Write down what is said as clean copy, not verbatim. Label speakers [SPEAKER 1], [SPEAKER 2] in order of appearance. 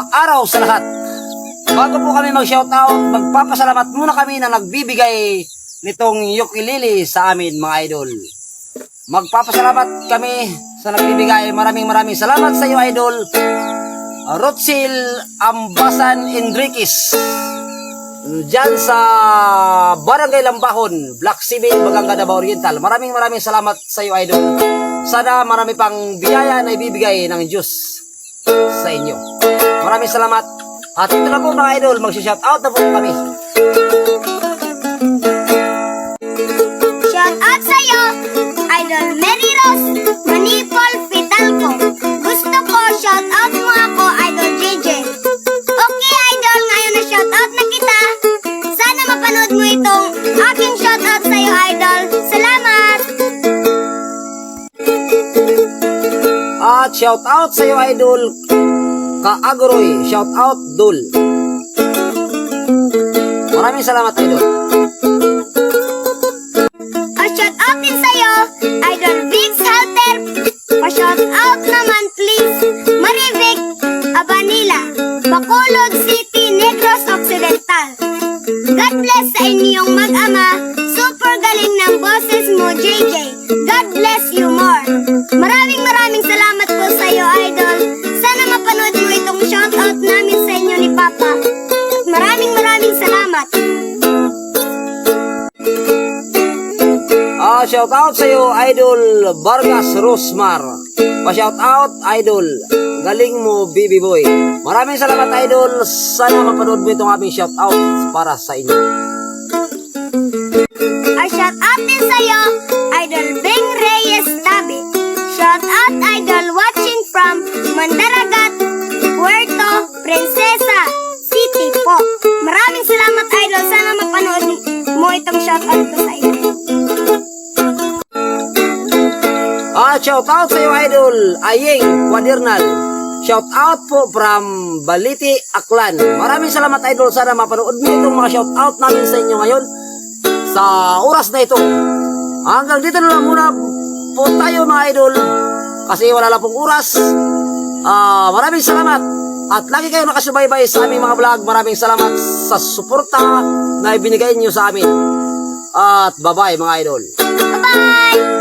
[SPEAKER 1] araw sa lahat. Bago po kami mag-shoutout, magpapasalamat muna kami na nagbibigay nitong ukulele sa amin mga idol. Magpapasalamat kami sa nagbibigay. Maraming salamat sa iyo idol. Rotsil Ambasan Enriquez dyan sa Barangay Lambahon, Black Civil, Baganga, Davao Oriental. Maraming salamat sa iyo idol. Sana marami pang biyaya na ibibigay ng Diyos sa inyo. Maraming salamat. At ito na po mga idol, mag-shoutout na po kami.
[SPEAKER 2] Shout out sa iyo, Idol Mary Rose Manipol Fitalco. Gusto ko shout out mo ako, Idol JJ. Okay idol, ngayon na shout out na kita. Sana mapanood mo itong aking shout out sa iyo idol. Salamat.
[SPEAKER 1] At shoutout sa iyo idol Kaagoroy, shoutout Dul. Maraming salamat idol.
[SPEAKER 2] Shout out din sa iyo, Idol Vic Salter. Pa-shout out naman please, Marivic Abanila, Bacolod City, Negros Occidental. God bless sa inyong mag-ama. Super galing ng boses mo, JJ. God bless you more. Maraming salamat po sa iyo, Idol. Sana mapanood mo itong shoutout namin sa inyo ni Papa. At maraming salamat.
[SPEAKER 1] Shoutout sa iyo idol Vargas Rosmar. Pa-shoutout idol. Galing mo baby boy. Maraming salamat idol. Sana mapanood mo itong aming shoutout para sa inyo.
[SPEAKER 2] Shout out din sa iyo, Idol Beng Reyes Tabi. Shout out idol watching from Mandaragat, Puerto Princesa City po. Maraming salamat idol. Sana mapanood mo itong shout out ko sa iyo.
[SPEAKER 1] Shoutout sa iyo idol Ayeng Quadernal. Shoutout po from Baliti, Aklan. Maraming salamat idol. Sana mapanood mo itong mga shoutout namin sa inyo ngayon sa oras na ito. Hanggang dito na lang muna po tayo mga idol kasi wala lang pong oras. Maraming salamat at lagi kayo nakasubaybay sa aming mga vlog. Maraming salamat sa suporta na ibinigay nyo sa amin. At bye bye mga idol.
[SPEAKER 2] Bye bye.